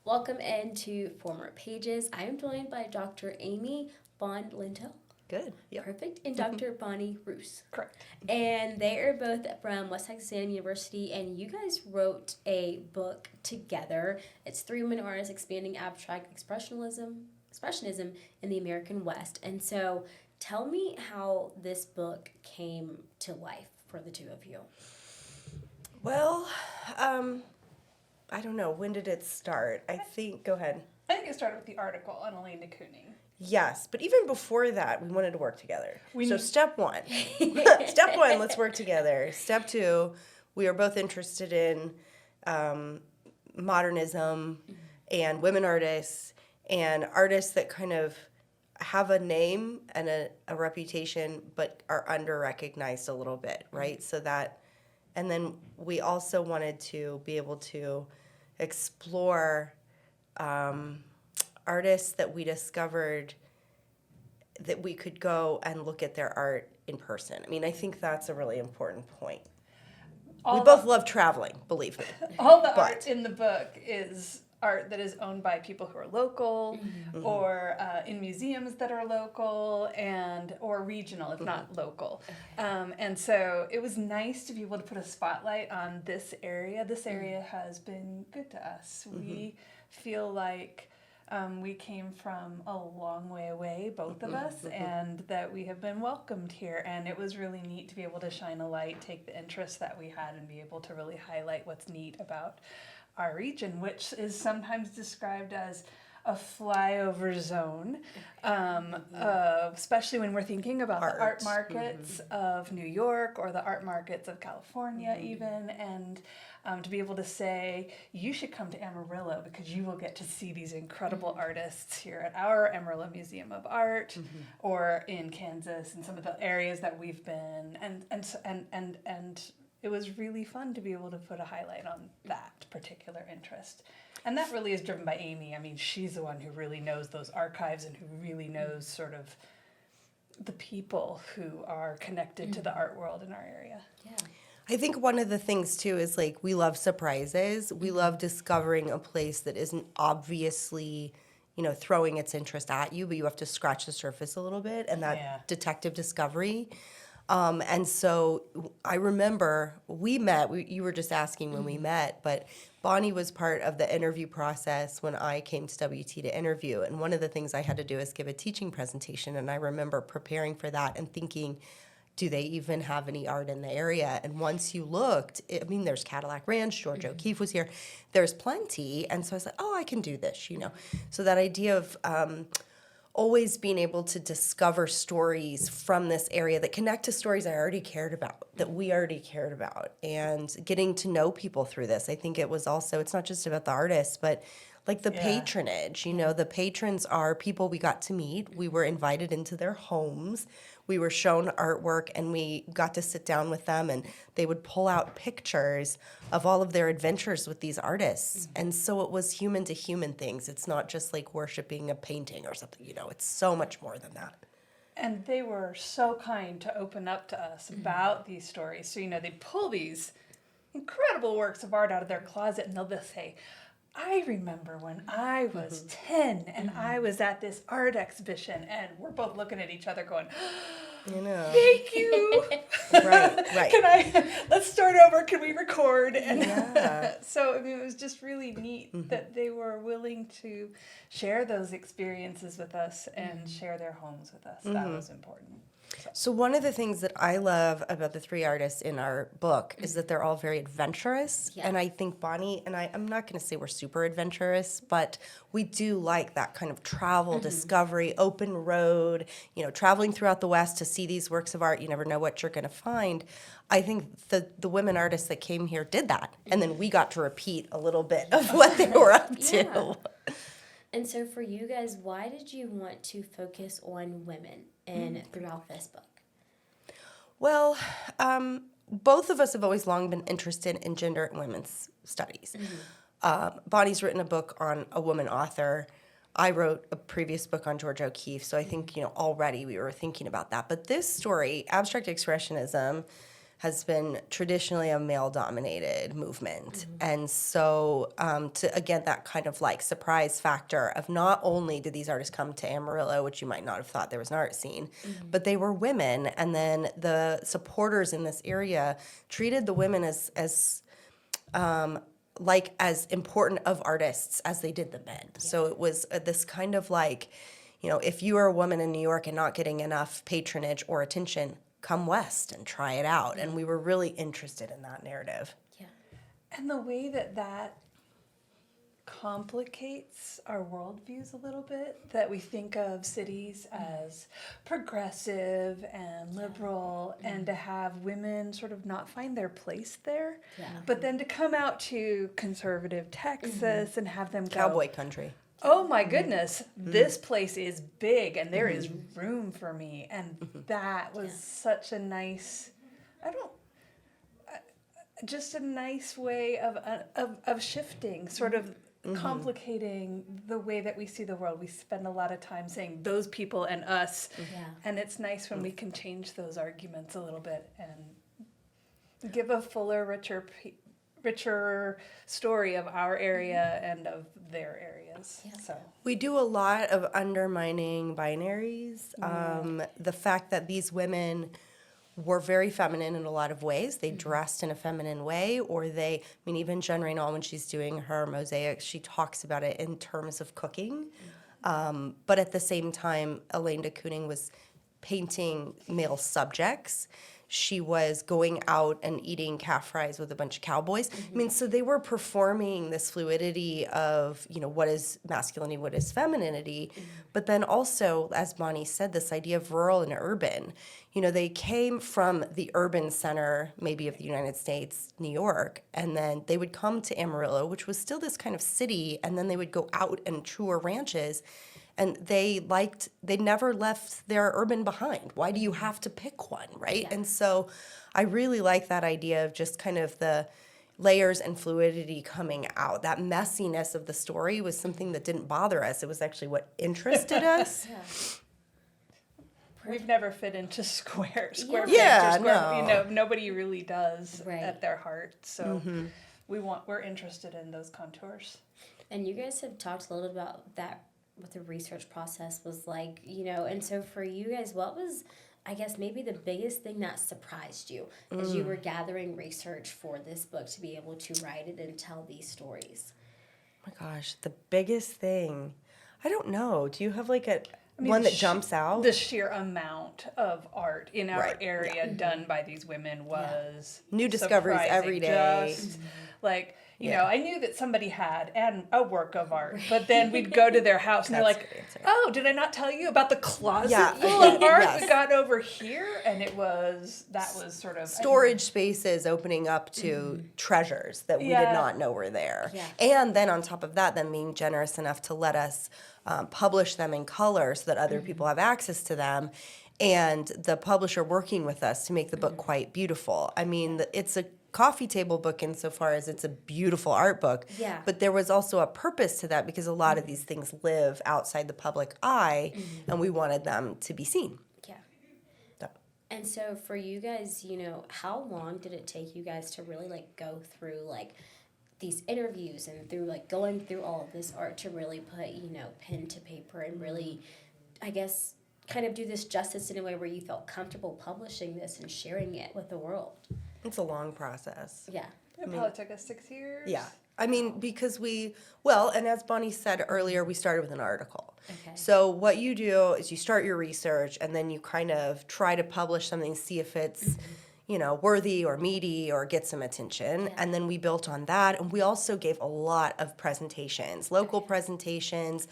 Welcome into Former Pages. I am joined by Dr. Amy.Von Lintel. Good. Yep. Perfect. And Dr. Bonnie Roos. Correct. And they are both from West Texas A&M University, and you guys wrote a book together. It's 3 Women Artists Expanding Abstract Expressionism in the American West. And so tell me how this book came to life for the two of you. Well, I don't know. When did it start? Go ahead. I think it started with the article on Elaine de Kooning. Yes, but even before that, we wanted to work together. Step one, let's work together. Step two, we are both interested in modernism and women artists and artists that kind of have a name and a reputation but are under-recognized a little bit, right? So that, and then we also wanted to be able to explore artists that we discovered that we could go and look at their art in person. I mean, I think that's a really important point. We both love traveling, believe me. All the art in the book is art that is owned by people who are local, or in museums that are local or regional, if not local. And so it was nice to be able to put a spotlight on this area. This area has been good to us. We feel like we came from a long way away, both of us, and that we have been welcomed here. And it was really neat to be able to shine a light, take the interest that we had, and be able to really highlight what's neat about our region, which is sometimes described as a flyover zone, especially when we're thinking about the art markets of New York or the art markets of California even, and to be able to say, you should come to Amarillo because you will get to see these incredible artists here at our Amarillo Museum of Art, or in Kansas and some of the areas that we've been, and it was really fun to be able to put a highlight on that particular interest. And that really is driven by Amy. I mean, she's the one who really knows those archives and who really knows sort of the people who are connected to the art world in our area. Yeah. I think one of the things, too, is, like, we love surprises. We love discovering a place that isn't obviously, throwing its interest at you, but you have to scratch the surface a little bit, and that detective discovery. And so I remember we met, you were just asking when we met, but Bonnie was part of the interview process when I came to WT to interview. And one of the things I had to do is give a teaching presentation. And I remember preparing for that and thinking, do they even have any art in the area? And once you looked, there's Cadillac Ranch, George O'Keeffe was here, there's plenty. And so I was like, I can do this, So that idea of always being able to discover stories from this area that connect to stories I already cared about, that we already cared about, and getting to know people through this. I think it was also, it's not just about the artists, but like the patronage, the patrons are people we got to meet. We were invited into their homes. We were shown artwork, and we got to sit down with them, and they would pull out pictures of all of their adventures with these artists. And so it was human to human things. It's not just like worshiping a painting or something, it's so much more than that. And they were so kind to open up to us about these stories. So, they pull these incredible works of art out of their closet, and they'll just say, I remember when I was 10 and I was at this art exhibition, and we're both looking at each other going, thank you. Right. Let's start over. Can we record? And so, it was just really neat that they were willing to share those experiences with us and share their homes with us. That was important. So one of the things that I love about the 3 artists in our book is that they're all very adventurous. Yeah. And I think Bonnie and I'm not going to say we're super adventurous, but we do like that kind of travel, discovery, open road, traveling throughout the West to see these works of art. You never know what you're going to find. I think the women artists that came here did that. And then we got to repeat a little bit of what they were up to. And so for you guys, why did you want to focus on women throughout this book? Well, both of us have always long been interested in gender and women's studies. Bonnie's written a book on a woman author. I wrote a previous book on George O'Keeffe, so I think, already we were thinking about that. But this story, Abstract Expressionism, has been traditionally a male-dominated movement. And so to, again, that kind of like surprise factor of not only did these artists come to Amarillo, which you might not have thought there was an art scene, but they were women. And then the supporters in this area treated the women as important of artists as they did the men. So it was this kind of like, if you are a woman in New York and not getting enough patronage or attention, come west and try it out. And we were really interested in that narrative. Yeah. And the way that complicates our worldviews a little bit, that we think of cities as progressive and liberal, and to have women sort of not find their place there, but then to come out to conservative Texas and have them go, Cowboy country. oh my goodness, this place is big and there is room for me. And that was such a nice, just a nice way of shifting, sort of complicating the way that we see the world. We spend a lot of time saying those people and us, and it's nice when we can change those arguments a little bit and give a fuller, richer story of our area and of their areas. So We do a lot of undermining binaries. The fact that these women were very feminine in a lot of ways. They dressed in a feminine way, or even Jen Reynal, when she's doing her mosaics, she talks about it in terms of cooking. But at the same time, Elaine de Kooning was painting male subjects. She was going out and eating calf fries with a bunch of cowboys. So they were performing this fluidity of, what is masculinity, what is femininity. But then also, as Bonnie said, this idea of rural and urban. They came from the urban center, maybe of the United States, New York, and then they would come to Amarillo, which was still this kind of city, and then they would go out and tour ranches. And they never left their urban behind. Why do you have to pick one, right? Yeah. And so I really like that idea of just kind of the layers and fluidity coming out. That messiness of the story was something that didn't bother us. It was actually what interested us. We've never fit into square Yeah, pictures. no. Nobody really does Right. at their heart. So we're interested in those contours. And you guys have talked a little about that, what the research process was like, and so for you guys, what was, I guess, maybe the biggest thing that surprised you as you were gathering research for this book to be able to write it and tell these stories? Oh my gosh, the biggest thing. I don't know. Do you have like one that jumps out? The sheer amount of art in our Right, area done by these women was new discoveries surprising. every day. Just, I knew that somebody had a work of art, but then we'd go to their house and they're That's like, a good answer. "Oh, did I not tell you about the closet full Yeah. of art Yes. we got over here?" And that was sort of Storage spaces opening up to treasures that we did not know were there. Yeah. And then on top of that, them being generous enough to let us publish them in color so that other people have access to them. And the publisher working with us to make the book quite beautiful. It's a coffee table book insofar as it's a beautiful art book. Yeah. But there was also a purpose to that because a lot of these things live outside the public eye, and we wanted them to be seen. Yeah. So. And so for you guys, how long did it take you guys to really go through these interviews and through going through all of this art to really put, pen to paper and really, I guess, kind of do this justice in a way where you felt comfortable publishing this and sharing it with the world? It's a long process. Yeah. It probably took us 6 years. Yeah. Because and as Bonnie said earlier, we started with an article. Okay. So what you do is you start your research and then you kind of try to publish something, see if it's, worthy or meaty or get some attention. Yeah. And then we built on that. And we also gave a lot of presentations, local presentations,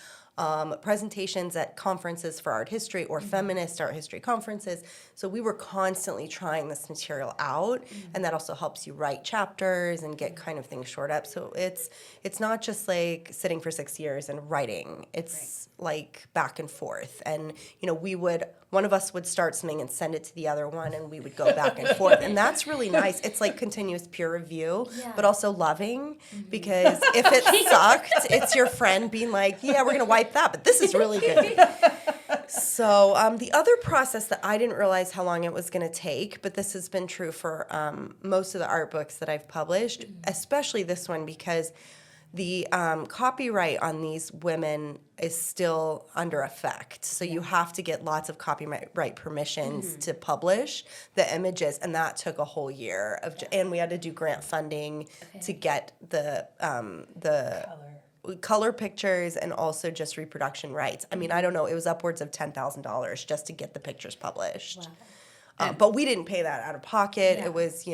presentations at conferences for art history or feminist art history conferences. So we were constantly trying this material out, and that also helps you write chapters and get kind of things shored up. So it's not just like sitting for 6 years and writing. It's like back and forth. And one of us would start something and send it to the other one, and we would go back and forth. And that's really nice. It's like continuous peer review, but also loving, because if it sucked, it's your friend being like, yeah, we're going to wipe that, but this is really good. So the other process that I didn't realize how long it was going to take, but this has been true for most of the art books that I've published, especially this one, because the copyright on these women is still under effect. So you have to get lots of copyright permissions to publish the images, and that took a whole year and we had to do grant funding to get the color pictures and also just reproduction rights. I mean, I don't know, it was upwards of $10,000 just to get the pictures published. Wow. But we didn't pay that out of pocket. Yeah. It was,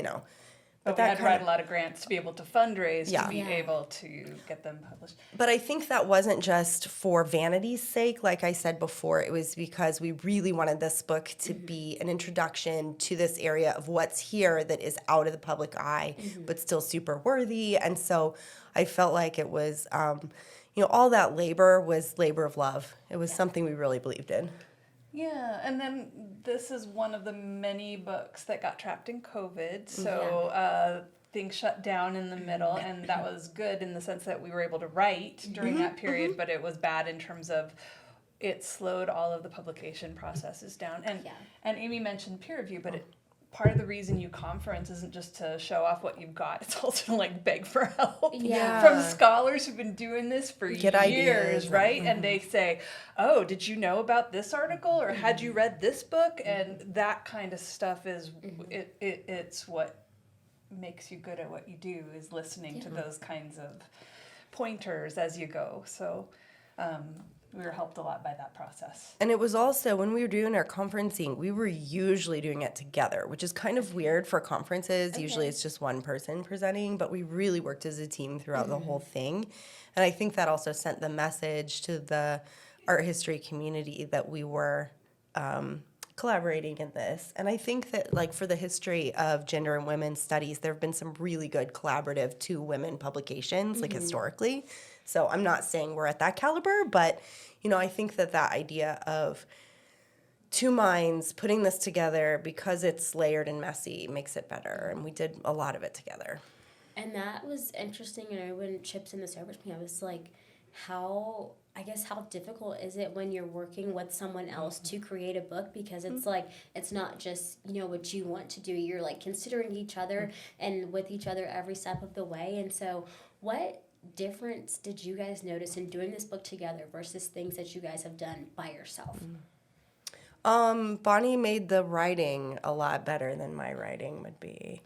But we had to write a lot of grants to be able to fundraise to be Yeah. able to get them published. But I think that wasn't just for vanity's sake. Like I said before, it was because we really wanted this book to be an introduction to this area of what's here that is out of the public eye, but still super worthy. And so I felt like it was, all that labor was labor of love. It was something we really believed in. Yeah, and then this is one of the many books that got trapped in COVID. So things shut down in the middle, and that was good in the sense that we were able to write during that period, but it was bad in terms of it slowed all of the publication processes down. And Amy mentioned peer review, but part of the reason you conference isn't just to show off what you've got, it's also to beg for help from scholars who've been doing this for years, ideas, right? And they say, oh, did you know about this article, or had you read this book? And that kind of stuff is it's what makes you good at what you do, is listening to those kinds of pointers as you go. So we were helped a lot by that process. And it was also, when we were doing our conferencing, we were usually doing it together, which is kind of weird for conferences. Usually it's just one person presenting, but we really worked as a team throughout the whole thing. And I think that also sent the message to the art history community that we were collaborating in this. And I think that, like, for the history of gender and women's studies, there have been some really good collaborative two-women publications, like historically. So I'm not saying we're at that caliber, but, I think that idea of two minds putting this together, because it's layered and messy, makes it better. And we did a lot of it together. And that was interesting. And when Chip's in the service me, I was like, how difficult is it when you're working with someone else to create a book? Because it's like, it's not just, what you want to do. You're like considering each other and with each other every step of the way. And so what difference did you guys notice in doing this book together versus things that you guys have done by yourself? Bonnie made the writing a lot better than my writing would be.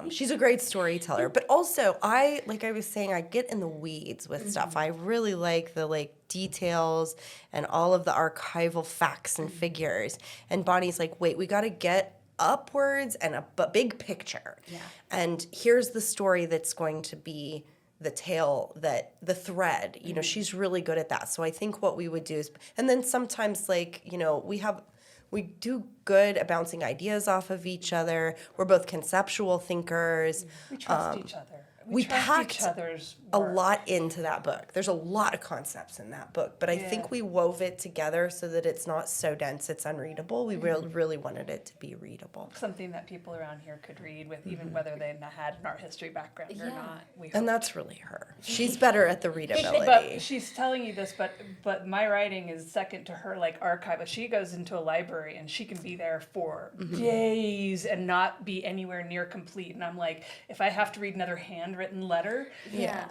She's a great storyteller, but also I was saying, I get in the weeds with stuff. I really like the details and all of the archival facts and figures. And Bonnie's like, wait, we got to get upwards and a big picture. Yeah. And here's the story that's going to be the tale, the thread, she's really good at that. So I think what we would do is, and then sometimes we do good at bouncing ideas off of each other. We're both conceptual thinkers. We trust each other. We trust packed each other's a work. lot into that book. There's a lot of concepts in that book, but I think we wove it together so that it's not so dense it's unreadable. We really wanted it to be readable. Something that people around here could read with, even whether they had an art history background or not. And that's really her. She's better at the readability. But she's telling you this, but my writing is second to her, archive. If she goes into a library and she can be there for days and not be anywhere near complete, and I'm like, if I have to read another handwritten letter,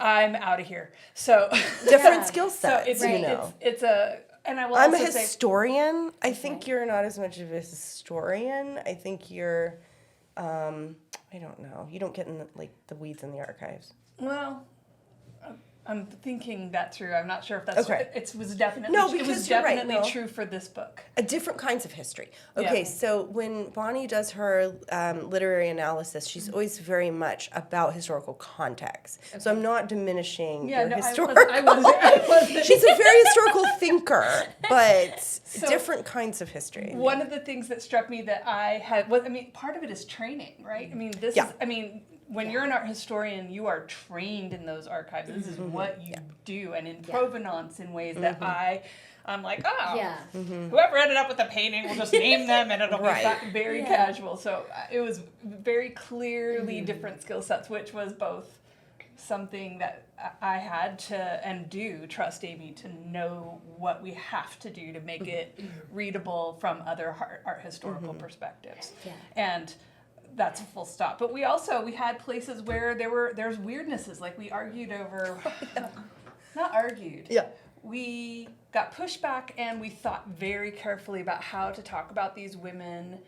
I'm out of here. So different skill sets. So it's a, and I will I'm also a historian. I think you're not as much of a historian. I think you're, I don't know. You don't get in the weeds in the archives. Well, I'm thinking that through. I'm not sure if that's okay. It was definitely true for this book. Different kinds of history. Okay, so when Bonnie does her literary analysis, she's always very much about historical context. Okay. So I'm not diminishing your historical. I wasn't. She's a very historical thinker, but different kinds of history. One of the things that struck me that I had was, part of it is training, right? When you're an art historian, you are trained in those archives. This is what you do, and in provenance in ways that I'm like, whoever ended up with a painting, we'll just name them, and it'll be very casual. So it was very clearly different skill sets, which was both something that I had to and do trust Amy to know what we have to do to make it readable from other art historical perspectives. Yeah. And that's a full stop. But we had places where there's weirdnesses, like we argued over, not argued. Yeah. We got pushback and we thought very carefully about how to talk about these women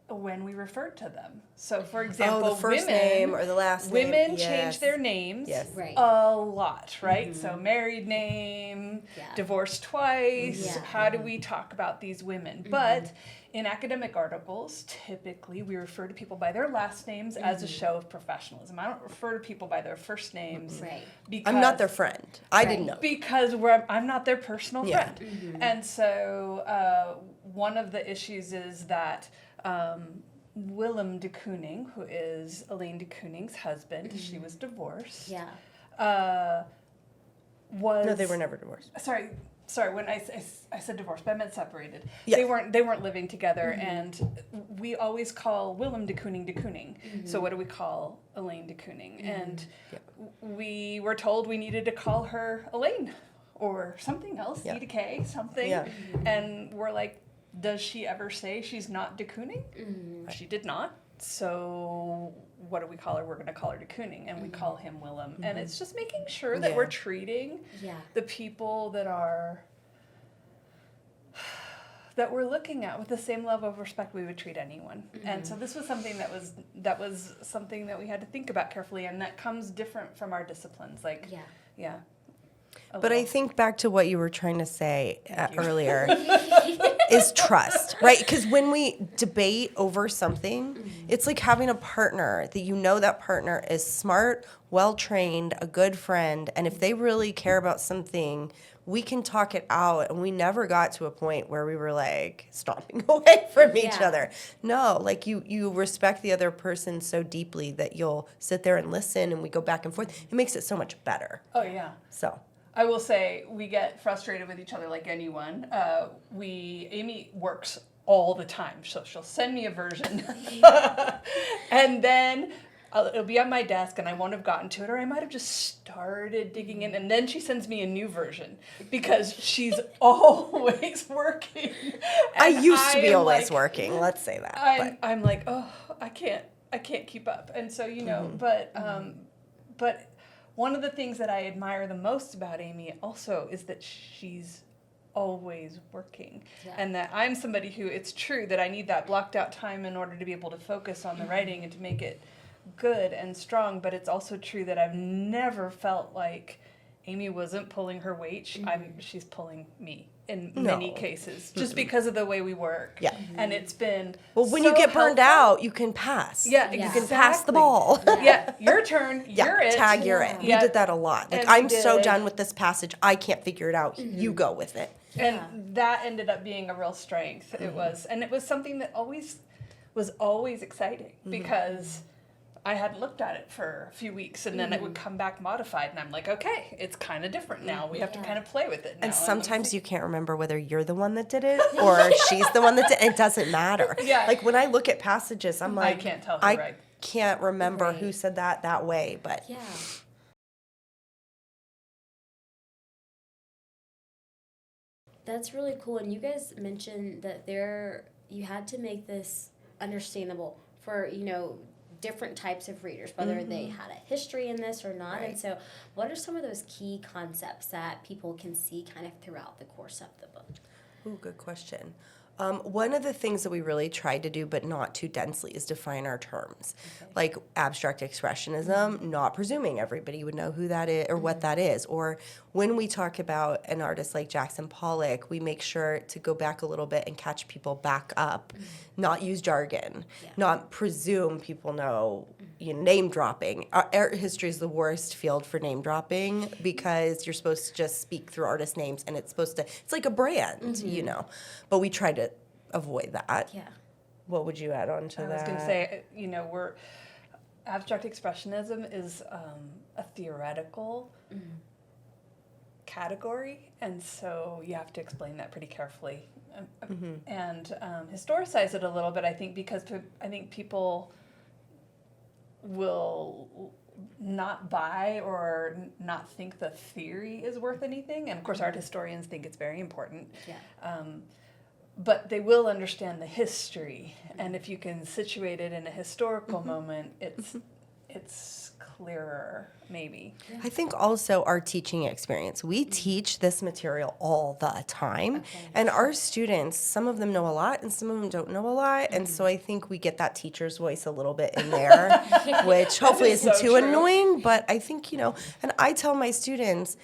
when we referred to them. So, for example, the first women, name or the last name. women Yes. change their names Right. a lot, right? So married name, Yeah. divorced twice. Yeah. How do we talk about these women? But in academic articles, typically we refer to people by their last names as a show of professionalism. I don't refer to people by their first names. Right. Because I'm not their friend. I didn't Right. know. because I'm not their personal Yeah. friend. And so one of the issues is that Willem de Kooning, who is Elaine de Kooning's husband, she was divorced. Yeah. Was No, they were never divorced. Sorry. When I said divorced, but I meant separated. Yes. They weren't living together, and we always call Willem de Kooning. So what do we call Elaine de Kooning? And we were told we needed to call her Elaine or something else, Yeah. E to K, something. Yeah. And we're like, does she ever say she's not de Kooning? She did not. So what do we call her? We're going to call her de Kooning, and we call him Willem. And it's just making sure that Yeah. we're treating Yeah. the people that we're looking at with the same level of respect we would treat anyone. And so this was something that was something that we had to think about carefully, and that comes different from our disciplines. Like, Yeah. But I think back to what you were trying to say you. earlier is trust, right? Because when we debate over something, it's like having a partner that you know that partner is smart, well-trained, a good friend, and if they really care about something, we can talk it out. And we never got to a point where we were like stomping away from each Yeah. other. No, like you respect the other person so deeply that you'll sit there and listen, and we go back and forth. It makes it so much better. Oh, yeah. So. I will say we get frustrated with each other like anyone. Amy works all the time, so she'll send me a version, and then it'll be on my desk, and I won't have gotten to it, or I might have just started digging in, and then she sends me a new version because she's always working. I And used to be am always like, working. Let's say that. I'm like, oh, I can't keep up, and so but one of the things that I admire the most about Amy also is that she's always working. Yeah. And that I'm somebody who, it's true that I need that blocked out time in order to be able to focus on the writing and to make it good and strong, but it's also true that I've never felt like Amy wasn't pulling her weight. She's pulling me in many cases, just because of the way we work. Yeah. And it's been Well, when so you get burned helpful. out, you can pass. Yeah, You exactly. can pass the ball. Yeah, your turn. You're it. Tag, you're it. Yeah. We did that a lot. Like, And we I'm so did. done with this passage. I can't figure it out. You go with it. And that ended up being a real strength. It was something that was always exciting because I hadn't looked at it for a few weeks, and then it would come back modified, and I'm like, okay, it's kind of different now. We have to kind of play with it now. And sometimes you can't remember whether you're the one that did it or she's the one that did it. It doesn't matter. Yeah. Like, when I look at passages, I'm like, can't tell who I right. can't remember Right. who said that way, but Yeah. That's really cool. And you guys mentioned that you had to make this understandable for, different types of readers, whether they had a history in this or not. Right. And so what are some of those key concepts that people can see kind of throughout the course of the book? Ooh, good question. One of the things that we really tried to do, but not too densely, is define our terms. Okay. Like abstract expressionism, not presuming everybody would know who that is or what that is. Or when we talk about an artist like Jackson Pollock, we make sure to go back a little bit and catch people back up, not use jargon, not presume people know, name dropping. Art history is the worst field for name dropping because you're supposed to just speak through artist names, and it's like a brand, But we try to avoid that. Yeah. What would you add on to that? I was going to say, abstract expressionism is a theoretical category, and so you have to explain that pretty carefully and historicize it a little bit. I think because I think people will not buy or not think the theory is worth anything. And of course, art historians think it's very important. Yeah. But they will understand the history. And if you can situate it in a historical moment, it's clearer, maybe. I think also our teaching experience. We teach this material all the time. And our students, some of them know a lot and some of them don't know a lot. And so I think we get that teacher's voice a little bit in there, which hopefully is isn't so too true. annoying. But I think, and I tell my students,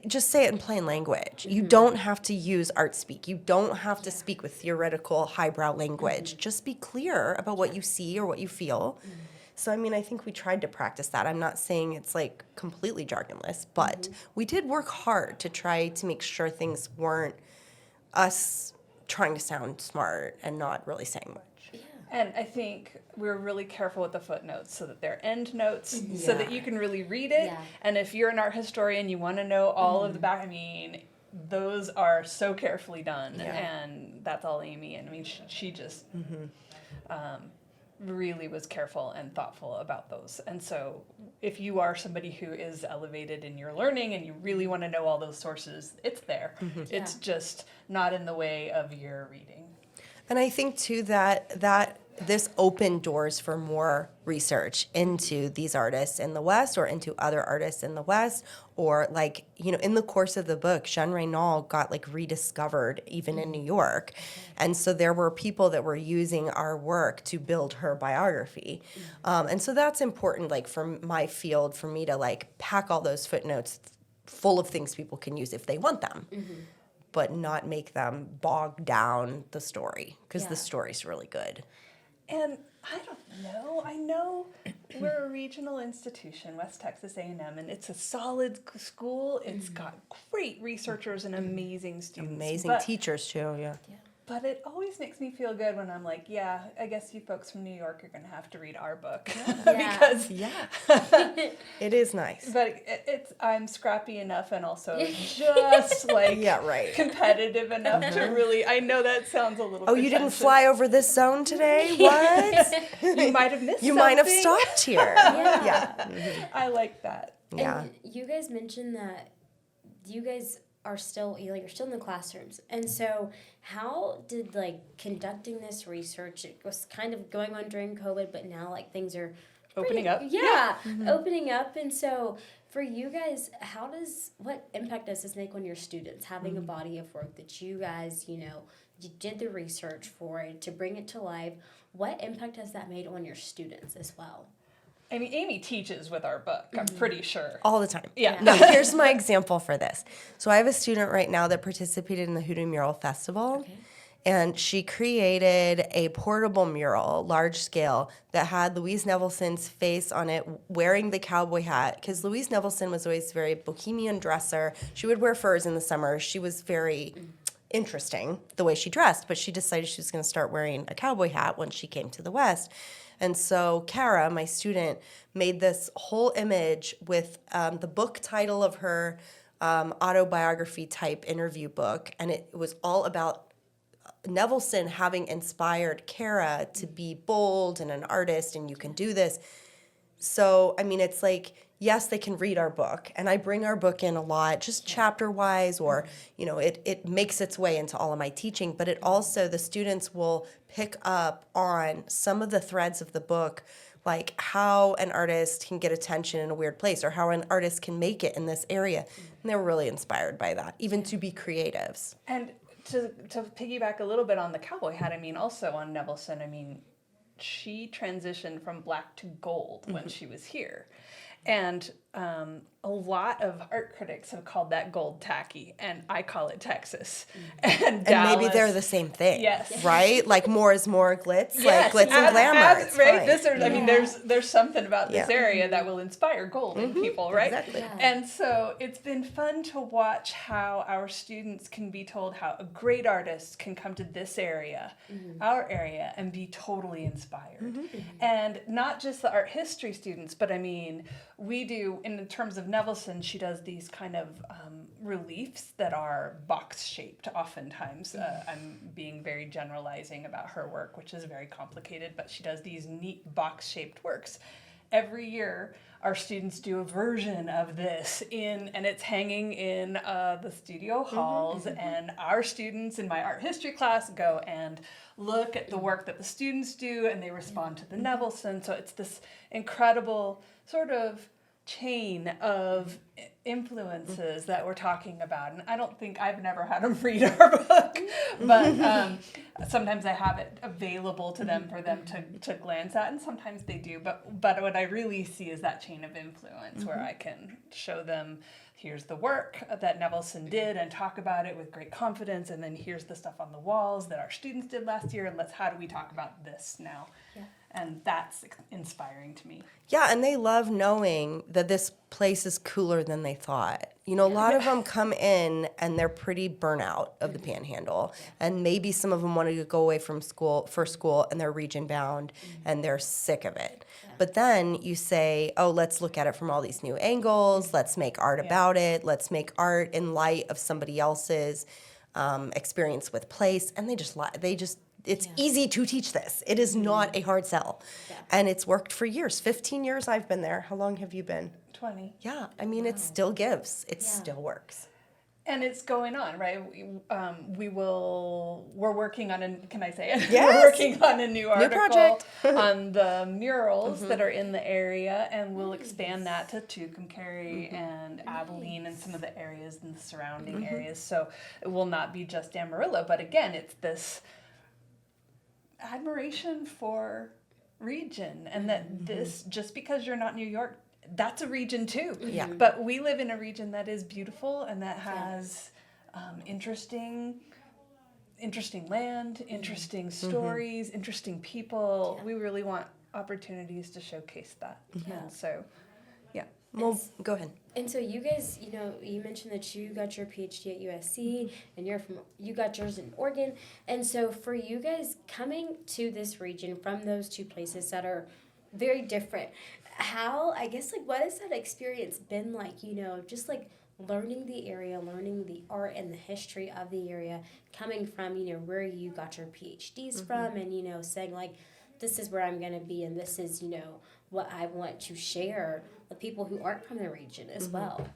just say it in plain language. You don't have to use art speak. You don't have to speak with theoretical highbrow language. Just be clear about what you see or what you feel. So, I think we tried to practice that. I'm not saying it's like completely jargonless, but we did work hard to try to make sure things weren't us trying to sound smart and not really saying much. And I think we're really careful with the footnotes so that they're end notes so that you can really read it. Yeah. And if you're an art historian, you want to know all of the back, those are so carefully done. And that's all Amy. And she just really was careful and thoughtful about those. And so if you are somebody who is elevated in your learning and you really want to know all those sources, it's there. It's just not in the way of your reading. And I think, too, that this opened doors for more research into these artists in the West or into other artists in the West. Or, in the course of the book, Jeanne Reynaud got, rediscovered even in New York. And so there were people that were using our work to build her biography. And so that's important, for my field, for me to, pack all those footnotes full of things people can use if they want them. But not make them bog down the story, because the story's really good. And I don't know. I know we're a regional institution, West Texas A&M, and it's a solid school. It's got great researchers and amazing students. Amazing teachers, too, yeah. But it always makes me feel good when I'm like, yeah, I guess you folks from New York are going to have to read our book. Because it is nice. But I'm scrappy enough and also just competitive enough to really, I know that sounds a little you didn't fly over this zone today? What? You might have missed You something. might have stopped here. I like that. Yeah. And you guys mentioned that you guys are still, you're still in the classrooms. And so how did, conducting this research, it was kind of going on during COVID, but now, things are opening up. Yeah, opening up. And so for you guys, what impact does this make on your students, having a body of work that you guys, you did the research for it, to bring it to life? What impact has that made on your students as well? Amy teaches with our book, I'm pretty sure. All the time. Yeah. No, here's my example for this. So I have a student right now that participated in the Hoodoo Mural Festival. Okay. And she created a portable mural, large scale, that had Louise Nevelson's face on it, wearing the cowboy hat. Because Louise Nevelson was always a very bohemian dresser. She would wear furs in the summer. She was very interesting the way she dressed, but she decided she was going to start wearing a cowboy hat when she came to the West. And so Kara, my student, made this whole image with the book title of her autobiography type interview book, and it was all about Nevelson having inspired Kara to be bold and an artist, and you can do this. So, it's yes, they can read our book, and I bring our book in a lot, just chapter-wise, or, it makes its way into all of my teaching, but it also, the students will pick up on some of the threads of the book, like how an artist can get attention in a weird place, or how an artist can make it in this area. And they were really inspired by that, even to be creatives. And to piggyback a little bit on the cowboy hat, also on Nevelson, she transitioned from black to gold when she was here. And a lot of art critics have called that gold tacky, and I call it Texas. And Dallas, maybe they're the same thing. Yes. Right? More is more glitz, yes, glitz and glamour. It's fine. There's something about this area that will inspire gold in people, right? Exactly. Yeah. And so it's been fun to watch how our students can be told how a great artist can come to this area, our area, and be totally inspired. And not just the art history students, but we do, in terms of Nevelson, she does these kind of reliefs that are box-shaped oftentimes. I'm being very generalizing about her work, which is very complicated, but she does these neat box-shaped works. every year our students do a version of this and it's hanging in the studio halls, and our students in my art history class go and look at the work that the students do, and they respond to the Nevelson. So it's this incredible sort of chain of influences that we're talking about. And I don't think I've never had them read our book, but sometimes I have it available to them for them to glance at, and sometimes they do. But what I really see is that chain of influence where I can show them, here's the work that Nevelson did and talk about it with great confidence, and then here's the stuff on the walls that our students did last year, and how do we talk about this now? Yeah. And that's inspiring to me. Yeah, and they love knowing that this place is cooler than they thought. You know, a lot of them come in and they're pretty burnout of the Panhandle, and maybe some of them wanted to go away from school and they're region bound and they're sick of it. But then you say, oh, let's look at it from all these new angles. Let's make art about it. Let's make art in light of somebody else's experience with place. And it's easy to teach this. It is not a hard sell. Yeah. And it's worked for years. 15 years I've been there. How long have you been? 20. Yeah, I mean, it still gives. It still works. And it's going on, right? We're working on can I say it? Yes. We're working on a new article project. on the murals that are in the area, and we'll expand that to Tucumcari and Abilene and some of the areas in the surrounding areas. So it will not be just Amarillo, but again, it's this admiration for region, and that this, just because you're not New York, that's a region too. Yeah. But we live in a region that is beautiful and that has interesting land, interesting stories, interesting people. We really want opportunities to showcase that. And so, yeah. Well, go ahead. And so you guys, you mentioned that you got your PhD at USC, and you got yours in Oregon. And so for you guys coming to this region from those two places that are very different, what has that experience been like, just like learning the area, learning the art and the history of the area, coming from, where you got your PhDs from, and, saying like, this is where I'm going to be, and this is, what I want to share with people who aren't from the region as well.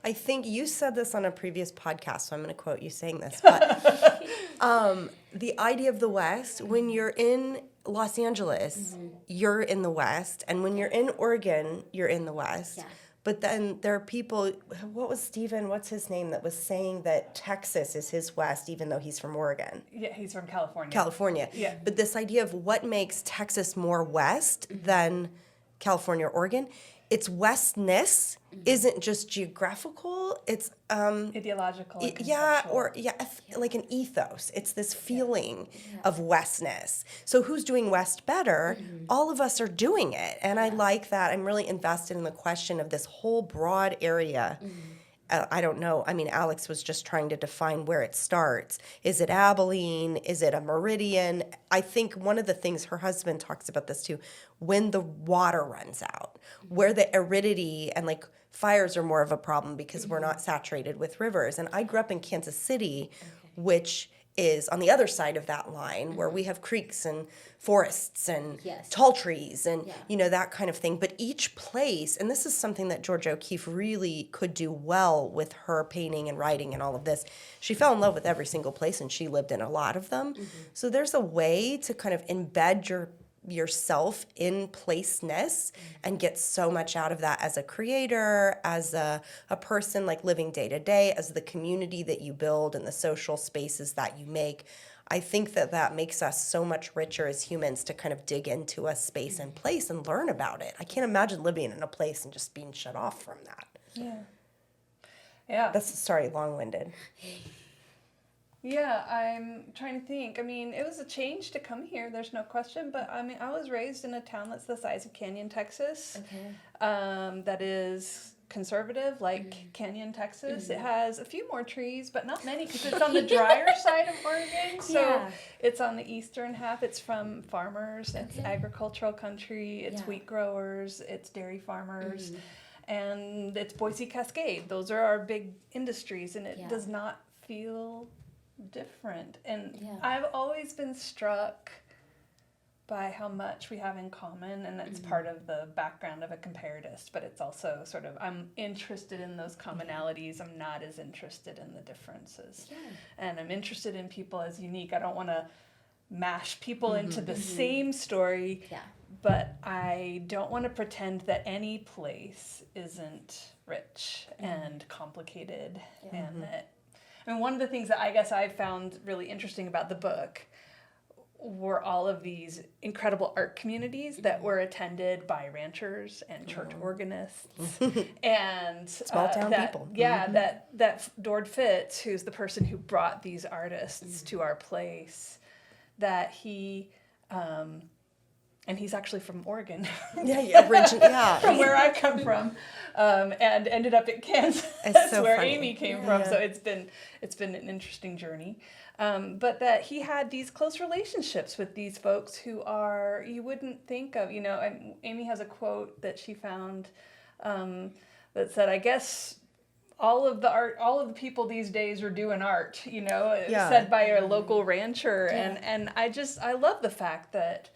I think you said this on a previous podcast, so I'm going to quote you saying this. But the idea of the West, when you're in Los Angeles, you're in the West. And when you're in Oregon, you're in the West. Yeah. But then there are people, what's his name, that was saying that Texas is his West, even though he's from Oregon. Yeah, he's from California. California. Yeah. But this idea of what makes Texas more West than California or Oregon, its Westness isn't just geographical, it's ideological and conceptual. like an ethos. It's this feeling of Westness. So who's doing West better? All of us are doing it. And I like that. I'm really invested in the question of this whole broad area. I don't know. I mean, Alex was just trying to define where it starts. Is it Abilene? Is it a meridian? I think one of the things, her husband talks about this too, when the water runs out, where the aridity and like fires are more of a problem because we're not saturated with rivers. And I grew up in Kansas City, which is on the other side of that line, where we have creeks and forests and tall trees and that kind of thing. But each place, and this is something that Georgia O'Keeffe really could do well with her painting and writing and all of this, she fell in love with every single place, and she lived in a lot of them. So there's a way to kind of embed yourself in placeness and get so much out of that as a creator, as a person, like living day to day, as the community that you build and the social spaces that you make. I think that makes us so much richer as humans to kind of dig into a space and place and learn about it. I can't imagine living in a place and just being shut off from that. Yeah. That's, long-winded. Yeah, I'm trying to think. I mean, it was a change to come here, there's no question. But I mean, I was raised in a town that's the size of Canyon, Texas. That is conservative, like Canyon, Texas. It has a few more trees, but not many, because it's on the drier side of Oregon. So it's on the eastern half. It's from farmers. It's agricultural country. It's wheat growers. It's dairy farmers. And it's Boise Cascade. Those are our big industries, and it does not feel different. And I've always been struck by how much we have in common, and that's part of the background of a comparatist, but it's also sort of, I'm interested in those commonalities, I'm not as interested in the differences. Yeah. And I'm interested in people as unique. I don't want to mash people into the same story, Yeah. but I don't want to pretend that any place isn't rich and complicated. And that, I mean, one of the things that I guess I found really interesting about the book were all of these incredible art communities that were attended by ranchers and church organists and Small town people. Yeah, that Dord Fitz, who's the person who brought these artists to our place, that he and he's actually from Oregon. From where I come from, and ended up at Kansas, so where funny. Amy came from. So it's been an interesting journey. But that he had these close relationships with these folks who are, you wouldn't think of, you know. And Amy has a quote that she found that said, I guess all of the people these days are doing art, you know, said by a local rancher. And I love the fact that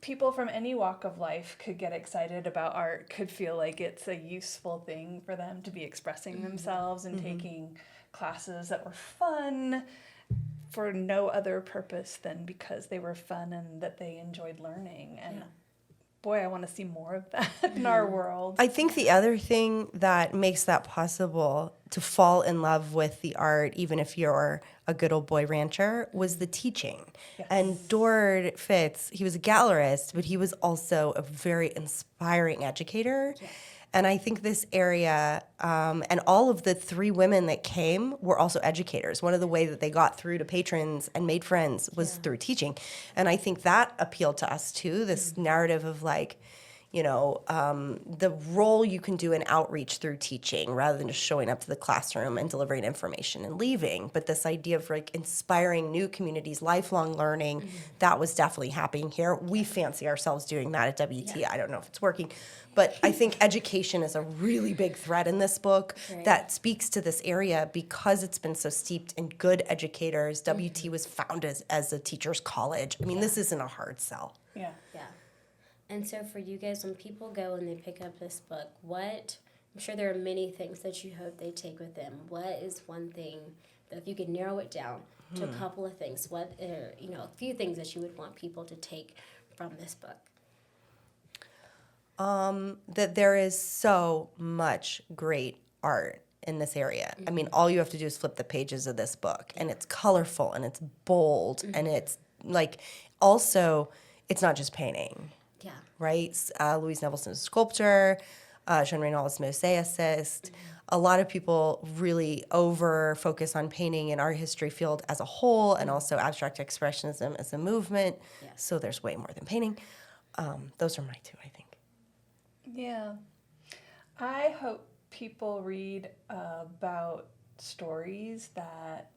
people from any walk of life could get excited about art, could feel like it's a useful thing for them to be expressing themselves and taking classes that were fun for no other purpose than because they were fun and that they enjoyed learning. And boy, I want to see more of that in our world. I think the other thing that makes that possible to fall in love with the art, even if you're a good old boy rancher, was the teaching. Yes. And Dord Fitz, he was a gallerist, but he was also a very inspiring educator. Yes. And I think this area, and all of the three women that came were also educators. One of the ways that they got through to patrons and made friends was through teaching. And I think that appealed to us too, this narrative of like, you know, the role you can do in outreach through teaching rather than just showing up to the classroom and delivering information and leaving. But this idea of like inspiring new communities, lifelong learning, that was definitely happening here. We fancy ourselves doing that at WT. I don't know if it's working. But I think education is a really big thread in this book that speaks to this area because it's been so steeped in good educators. WT was founded as a teacher's college. I mean, this isn't a hard sell. Yeah. And so for you guys, when people go and they pick up this book, I'm sure there are many things that you hope they take with them. What is one thing that if you could narrow it down to a couple of things, what are, you know, a few things that you would want people to take from this book? That there is so much great art in this area. I mean, all you have to do is flip the pages of this book, and it's colorful, and it's bold, and it's like, also, it's not just painting. Yeah. Right? Louise Nevelson is a sculptor. Sean Reynolds is a mosaicist. A lot of people really over-focus on painting in our history field as a whole, and also abstract expressionism as a movement. Yeah. So there's way more than painting. Those are my two, I think. Yeah. I hope people read about stories that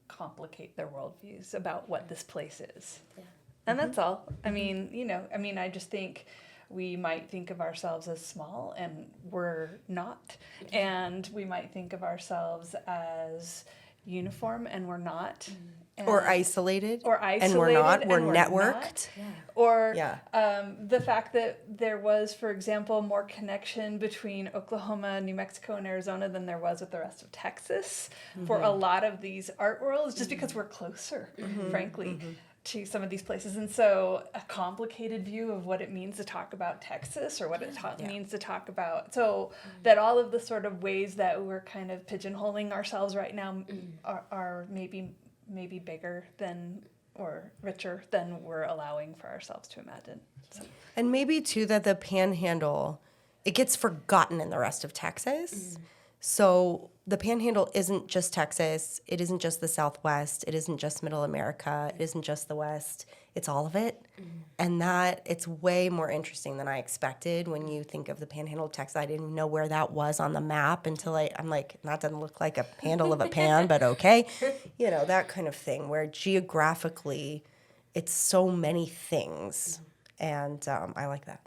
complicate their worldviews about what this place is. Yeah. And that's all. I mean, you know, I just think we might think of ourselves as small, and we're not. And we might think of ourselves as uniform, and we're not. Or isolated. And we're not. We're networked. Yeah. Or the fact that there was, for example, more connection between Oklahoma, New Mexico, and Arizona than there was with the rest of Texas for a lot of these art worlds, just because we're closer, frankly, to some of these places. And so a complicated view of what it means to talk about Texas, or what it means to talk about, so that all of the sort of ways that we're kind of pigeonholing ourselves right now are maybe bigger than, or richer than we're allowing for ourselves to imagine. So. And maybe too that the Panhandle, it gets forgotten in the rest of Texas. So the Panhandle isn't just Texas. It isn't just the Southwest. It isn't just Middle America. It isn't just the West. It's all of it. And that, it's way more interesting than I expected when you think of the Panhandle of Texas. I didn't know where that was on the map until I'm like, that doesn't look like a handle of a pan, but okay. You know, that kind of thing, where geographically it's so many things. And I like that.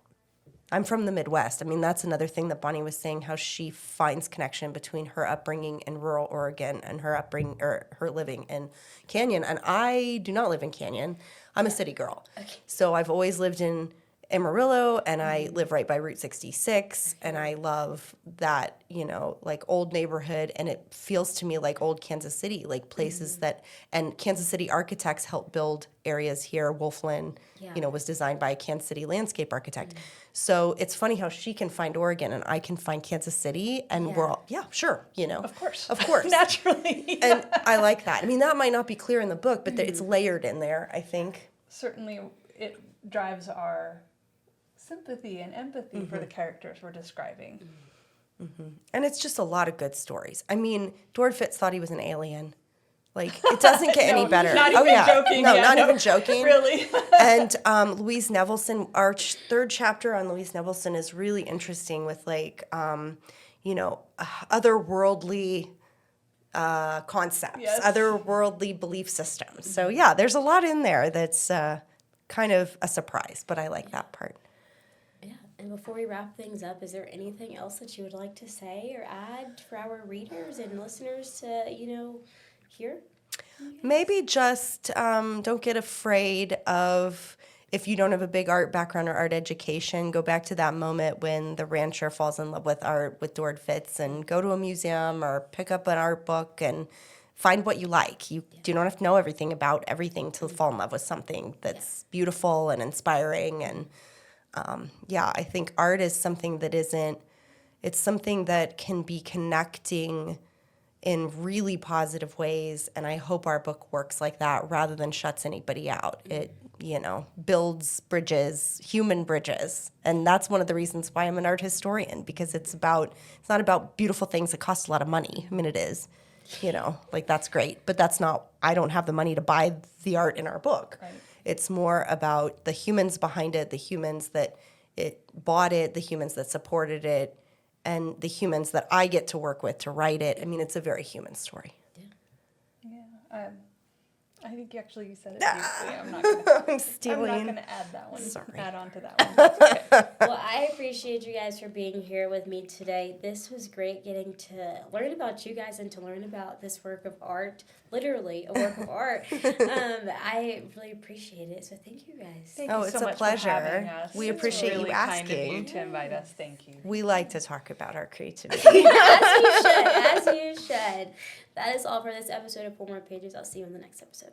I'm from the Midwest. I mean, that's another thing that Bonnie was saying, how she finds connection between her upbringing in rural Oregon and her upbringing or her living in Canyon. And I do not live in Canyon. I'm a city girl. Okay. So I've always lived in Amarillo, and I live right by Route 66, and I love that, you know, like old neighborhood, and it feels to me like old Kansas City, like places that, and Kansas City architects helped build areas here. Wolflin, you know, was designed by a Kansas City landscape architect. So it's funny how she can find Oregon and I can find Kansas City, and we're all, sure, you know. Of course. Of course. Naturally. And I like that. I mean, that might not be clear in the book, but it's layered in there, I think. Certainly it drives our sympathy and empathy for the characters we're describing. And it's just a lot of good stories. I mean, Dord Fitz thought he was an alien. Like, it doesn't get any better. Not even joking. No, Yeah, not no, even joking. Really. And Louise Nevelson, our third chapter on Louise Nevelson is really interesting with, like, you know, otherworldly concepts, otherworldly belief systems. So, yeah, there's a lot in there that's kind of a surprise, but I like that part. Yeah, and before we wrap things up, is there anything else that you would like to say or add for our readers and listeners to, you know, hear? Maybe just don't get afraid of, if you don't have a big art background or art education, go back to that moment when the rancher falls in love with art with Dord Fitz, and go to a museum or pick up an art book and find what you like. You do not have to know everything about everything to fall in love with something that's beautiful and inspiring. And I think art is something that it's something that can be connecting in really positive ways, and I hope our book works like that rather than shuts anybody out. It, you know, builds bridges, human bridges, and that's one of the reasons why I'm an art historian, because it's not about beautiful things that cost a lot of money. I mean, it is, you know, like that's great, but that's not, I don't have the money to buy the art in our book. Right. It's more about the humans behind it, the humans that it bought it, the humans that supported it, and the humans that I get to work with to write it. I mean, it's a very human story. Yeah. I think actually you said it beautifully. I'm not gonna add that one. Sorry. Add on to that one. That's okay. Well, I appreciate you guys for being here with me today. This was great getting to learn about you guys and to learn about this work of art, literally a work of art. I really appreciate it. So thank you guys. Thank you It's so a much pleasure. For having us. We It's appreciate really you kind of asking. you to invite us. Thank you. We like to talk about our creativity. As you should. That is all for this episode of 4 More Pages. I'll see you in the next episode.